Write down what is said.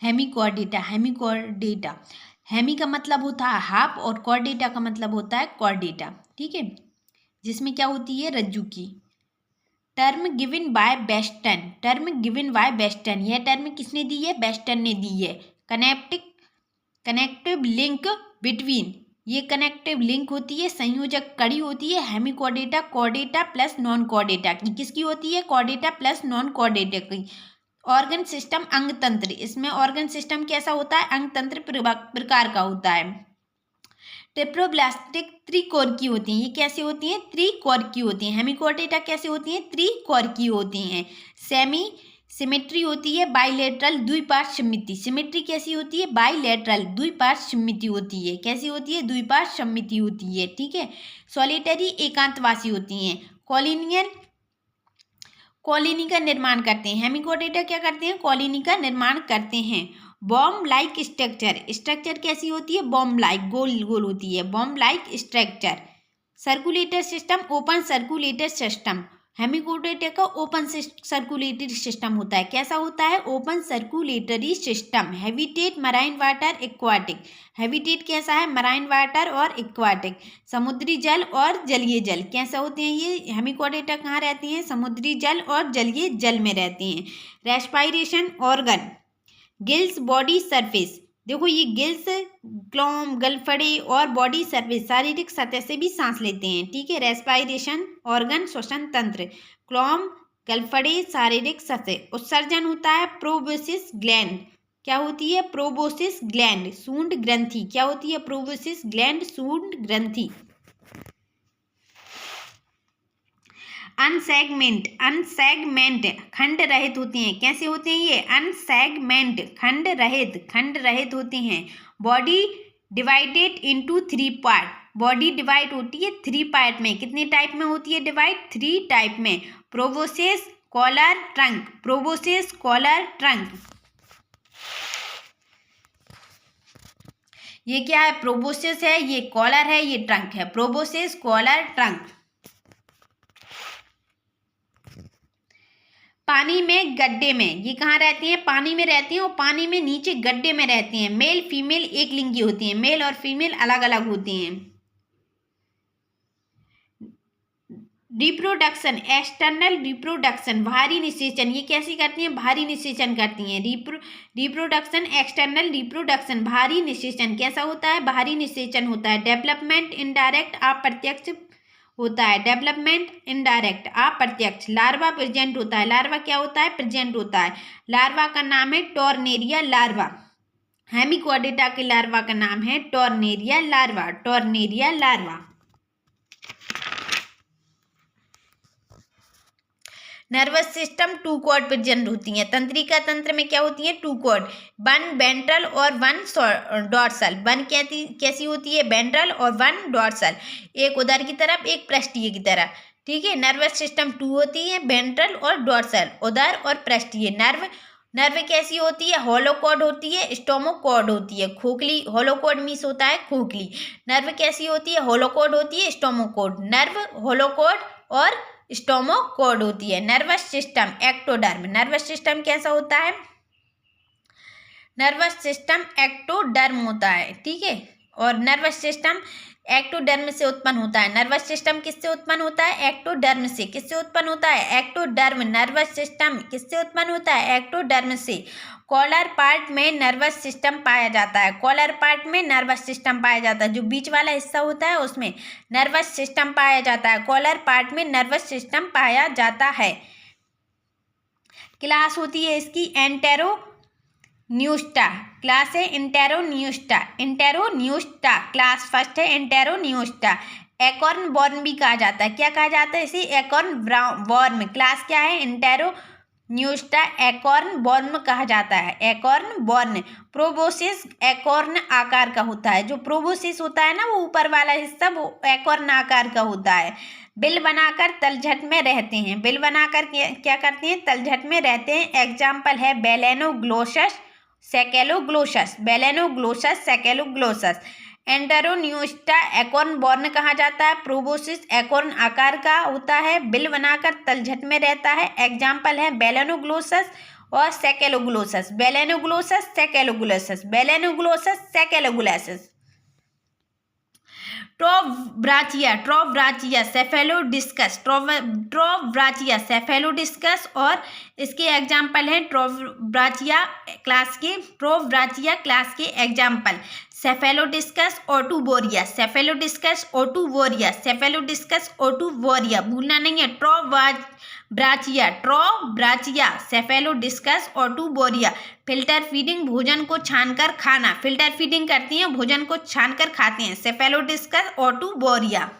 Hemichordata. Hemichordata, Hemy का मतलब होता है हाफ और कॉर्डेटा का मतलब होता है कॉर्डेटा, ठीक है, जिसमें क्या होती है रज्जू की। Term given by Bateson, term given by Bateson, यह टर्म किसने दी है? बेस्टन ने दी है। कनेक्टिव लिंक बिटवीन, ये कनेक्टिव लिंक होती है, संयोजक कड़ी होती है hemichordata chordata plus non chordata की। किसकी होती है? कॉर्डेटा प्लस नॉन कॉर्डेटा की। ऑर्गन सिस्टम अंग तंत्र, इसमें ऑर्गन सिस्टम कैसा होता है? अंग तंत्र प्रकार का होता है। ट्रिप्लोब्लास्टिक त्रिकोर की होती हैं, ये कैसी होती हैं? त्रिकोर की होती हैं। हेमिकॉर्डेटा कैसे होती हैं? त्रिकोर की होती हैं। सेमी सिमेट्री होती है, बाइलेटरल द्विपार्श्व सममिति। सिमेट्री कैसी होती है? बाइलेटरल द्विपार्श्व सममिति होती है। कैसी होती है? द्विपार्श्व सममिति होती है, ठीक है। सॉलिटरी एकांतवासी होती हैं। कॉलोनी का निर्माण करते हैं। हेमिकॉर्डेटा क्या करते हैं? कॉलोनी का निर्माण करते हैं। बॉम्ब लाइक स्ट्रक्चर, स्ट्रक्चर कैसी होती है? बॉम्ब लाइक, गोल गोल होती है, bomb like structure. Circulator system, open circulator system. Hemichordata का ओपन सर्कुलेटरी सिस्टम होता है। कैसा होता है? Open circulatory system. Habitat marine water aquatic, habitat कैसा है? मराइन वाटर और एक्वाटिक, समुद्री जल और जलीय जल। कैसा होते हैं ये? हेमिकॉर्डेटा कहाँ रहती हैं? समुद्री जल और जलीय जल में रहती हैं। Respiration organ, gills, body surface, देखो ये गिल्स क्लोम, गलफड़े और बॉडी सरफेस शारीरिक सतह से भी सांस लेते हैं, ठीक है। रेस्पायरेशन ऑर्गन, श्वसन तंत्र, क्लोम, गलफड़े, शारीरिक सतह। उत्सर्जन होता है प्रोबोसिस ग्लैंड, क्या होती है? प्रोबोसिस ग्लैंड, सूंड ग्रंथि, क्या होती है? प्रोबोसिस ग्लैंड, सूंड ग्रंथि। अनसेगमेंट खंड रहित होते हैं। कैसे होते हैं ये? अनसेगमेंट खंड रहित होते हैं। Body divided into 3 part, body divide होती है 3 पार्ट में। कितने टाइप में होती है डिवाइड? 3 टाइप में। Proboscis, collar, trunk, proboscis, collar, trunk. ये क्या है? प्रोबोसिस है, ये कॉलर है, ये ट्रंक है। Proboscis, collar, trunk. पानी में गड्ढे में, ये कहाँ रहती हैं? पानी में रहती हैं और पानी में नीचे गड्ढे में रहती हैं। मेल फीमेल एक लिंगी होती हैं, मेल और फीमेल अलग अलग होती हैं। रिप्रोडक्शन, एक्सटर्नल रिप्रोडक्शन, बाहरी निषेचन, ये कैसी करती हैं? बाहरी निषेचन करती हैं। रिप्रोडक्शन, एक्सटर्नल रिप्रोडक्शन, बाहरी निषेचन कैसा होता है? बाहरी निषेचन होता है। डेवलपमेंट इनडायरेक्ट, अप्रत्यक्ष होता है। डेवलपमेंट इनडायरेक्ट, अप्रत्यक्ष। लार्वा प्रेजेंट होता है, लार्वा क्या होता है? प्रेजेंट होता है। लार्वा का नाम है टॉर्नेरिया लार्वा। हेमिकॉर्डेटा के लार्वा का नाम है tornaria larva, tornaria larva. Nervous system 2 cord present होती हैं। तंत्रिका तंत्र में क्या होती है? 2 कॉर्ड, 1 वेंट्रल और 1 डॉर्सल। 1 कैसी होती है? वेंट्रल और 1 डॉर्सल, एक उदर की तरफ एक पृष्ठीय की तरफ, ठीक है। नर्वस सिस्टम 2 होती है, वेंट्रल और डॉर्सल, उदर और पृष्ठीय। नर्व कैसी होती है? होलोकॉर्ड होती है, स्टोमोकॉर्ड होती है। खोखली, होलोकॉर्ड मीन्स होता है खोखली। नर्व कैसी होती है? होलोकॉर्ड होती है, स्टोमोकॉर्ड। नर्व होलोकॉर्ड और स्टोमोकॉर्ड होती है। Nervous system ectoderm, nervous system कैसा होता है? नर्वस सिस्टम एक्टोडर्म होता है, ठीक है। और नर्वस सिस्टम एक्टोडर्म से उत्पन्न होता है। नर्वस सिस्टम किससे उत्पन्न होता है? एक्टोडर्म से। किससे उत्पन्न होता है? एक्टोडर्म। नर्वस सिस्टम किससे उत्पन्न होता है? एक्टोडर्म से। कॉलर पार्ट में नर्वस सिस्टम पाया जाता है, कॉलर पार्ट में नर्वस सिस्टम पाया जाता है, जो बीच वाला हिस्सा होता है उसमें नर्वस सिस्टम पाया जाता है। कॉलर पार्ट में नर्वस सिस्टम पाया जाता है। क्लास होती है इसकी एंटेरोन्यूस्टा, क्लास है एंटेरोन्यूस्टा, एंटेरोन्यूस्टा क्लास फर्स्ट है एंटेरोन्यूस्टा। एकॉर्न बॉर्न भी कहा जाता है। क्या कहा जाता है इसे? Acorn born. क्लास क्या है? एंटेरोन्यूस्टा, एकॉर्न बॉर्न कहा जाता है, एकॉर्न बॉर्न। प्रोबोसिस एकॉर्न आकार का होता है, जो प्रोबोसिस होता है ना वो ऊपर वाला हिस्सा वो एकॉर्न आकार का होता है। बिल बनाकर तलछट में रहते हैं, बिल बनाकर क्या करते हैं? तलछट में रहते हैं। एग्जाम्पल है बेलेनोग्लोसस, सेकेलोग्लोसस, बेलेनोग्लोसस, सेकेलोग्लोसस। एंटेरोन्यूस्टा एकॉर्न बॉर्न कहा जाता है। प्रोबोसिस एकॉर्न आकार का होता है, बिल बनाकर तलछट में रहता है। एग्जाम्पल है बेलेनोग्लोसस और सेकेलोग्लोसस, बेलेनोग्लोसस, सेकेलोग्लोसस, बेलेनोग्लोसस, सेकेलोग्लोसस। ट्रोब्राचिया सेफेलोडिस्कस, ट्रोब्राचिया सेफेलोडिस्कस। और इसके एग्जाम्पल हैं ट्रोब्राचिया क्लास के एग्जाम्पल सेफेलोडिस्कस ओटूबोरिया, सेफेलोडिस्कस ओटूबोरिया, सेफेलोडिस्कस ओटूबोरिया, भूलना नहीं है। ट्रोब्राचिया सेफेलोडिस्कस ओटूबोरिया। फिल्टर फीडिंग, भोजन को छानकर खाना, फिल्टर फीडिंग करती हैं, भोजन को छानकर खाते हैं, सेफेलोडिस्कस ओटूबोरिया।